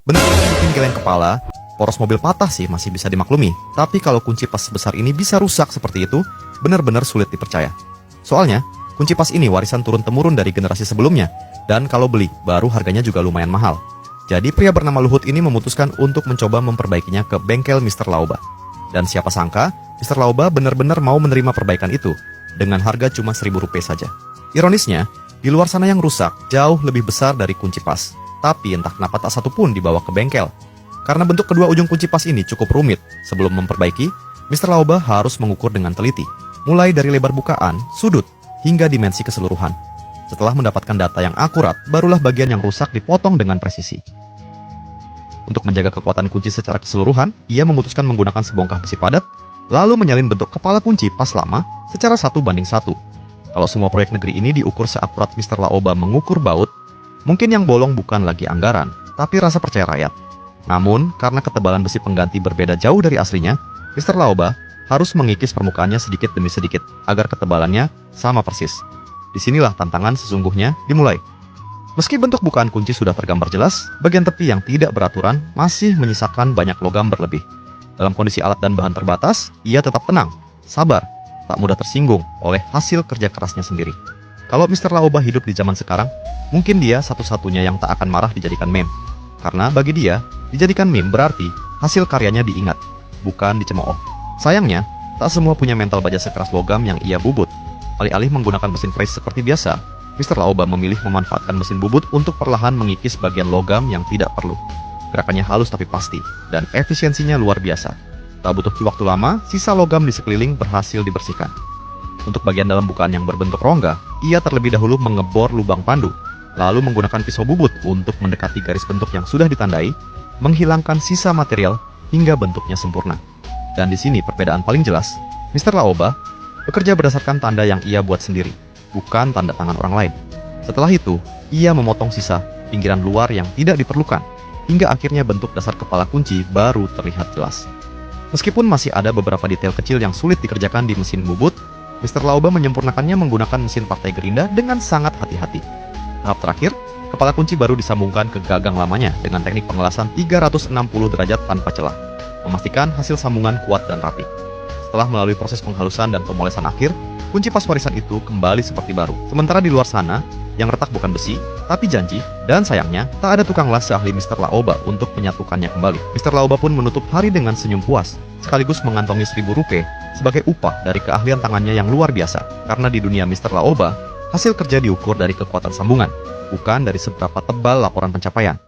Benar-benar bikin geleng kepala, poros mobil patah sih masih bisa dimaklumi. Tapi kalau kunci pas sebesar ini bisa rusak seperti itu, benar-benar sulit dipercaya. Soalnya, kunci pas ini warisan turun-temurun dari generasi sebelumnya. Dan kalau beli, baru harganya juga lumayan mahal. Jadi pria bernama Luhut ini memutuskan untuk mencoba memperbaikinya ke bengkel Mr. Laoba. Dan siapa sangka, Mr. Laoba benar-benar mau menerima perbaikan itu, dengan harga cuma Rp1.000 saja. Ironisnya, di luar sana yang rusak jauh lebih besar dari kunci pas. Tapi entah kenapa tak satu pun dibawa ke bengkel. Karena bentuk kedua ujung kunci pas ini cukup rumit, sebelum memperbaiki, Mr. Laoba harus mengukur dengan teliti. Mulai dari lebar bukaan, sudut, hingga dimensi keseluruhan. Setelah mendapatkan data yang akurat, barulah bagian yang rusak dipotong dengan presisi. Untuk menjaga kekuatan kunci secara keseluruhan, ia memutuskan menggunakan sebongkah besi padat, lalu menyalin bentuk kepala kunci pas lama secara 1:1. Kalau semua proyek negeri ini diukur seakurat Mr. Laoba mengukur baut, mungkin yang bolong bukan lagi anggaran, tapi rasa percaya rakyat. Namun, karena ketebalan besi pengganti berbeda jauh dari aslinya, Mr. Laoba harus mengikis permukaannya sedikit demi sedikit, agar ketebalannya sama persis. Disinilah tantangan sesungguhnya dimulai. Meski bentuk bukaan kunci sudah tergambar jelas, bagian tepi yang tidak beraturan masih menyisakan banyak logam berlebih. Dalam kondisi alat dan bahan terbatas, ia tetap tenang, sabar, tak mudah tersinggung oleh hasil kerja kerasnya sendiri. Kalau Mr. Laoba hidup di zaman sekarang, mungkin dia satu-satunya yang tak akan marah dijadikan meme. Karena bagi dia, dijadikan meme berarti hasil karyanya diingat, bukan dicemooh. Sayangnya, tak semua punya mental baja sekeras logam yang ia bubut. Alih-alih menggunakan mesin freeze seperti biasa, Mr. Laoba memilih memanfaatkan mesin bubut untuk perlahan mengikis bagian logam yang tidak perlu. Gerakannya halus tapi pasti, dan efisiensinya luar biasa. Tak butuh waktu lama, sisa logam di sekeliling berhasil dibersihkan. Untuk bagian dalam bukaan yang berbentuk rongga, ia terlebih dahulu mengebor lubang pandu, lalu menggunakan pisau bubut untuk mendekati garis bentuk yang sudah ditandai, menghilangkan sisa material hingga bentuknya sempurna. Dan di sini perbedaan paling jelas, Mr. Laoba bekerja berdasarkan tanda yang ia buat sendiri, bukan tanda tangan orang lain. Setelah itu, ia memotong sisa pinggiran luar yang tidak diperlukan, hingga akhirnya bentuk dasar kepala kunci baru terlihat jelas. Meskipun masih ada beberapa detail kecil yang sulit dikerjakan di mesin bubut, Mr. Laoba menyempurnakannya menggunakan mesin partai gerinda dengan sangat hati-hati. Tahap terakhir, kepala kunci baru disambungkan ke gagang lamanya dengan teknik pengelasan 360 derajat tanpa celah, memastikan hasil sambungan kuat dan rapi. Setelah melalui proses penghalusan dan pemolesan akhir, kunci pas warisan itu kembali seperti baru. Sementara di luar sana, yang retak bukan besi, tapi janji, dan sayangnya, tak ada tukang las seahli Mr. Laoba untuk menyatukannya kembali. Mr. Laoba pun menutup hari dengan senyum puas, sekaligus mengantongi Rp1.000 sebagai upah dari keahlian tangannya yang luar biasa. Karena di dunia Mr. Laoba, hasil kerja diukur dari kekuatan sambungan, bukan dari seberapa tebal laporan pencapaian.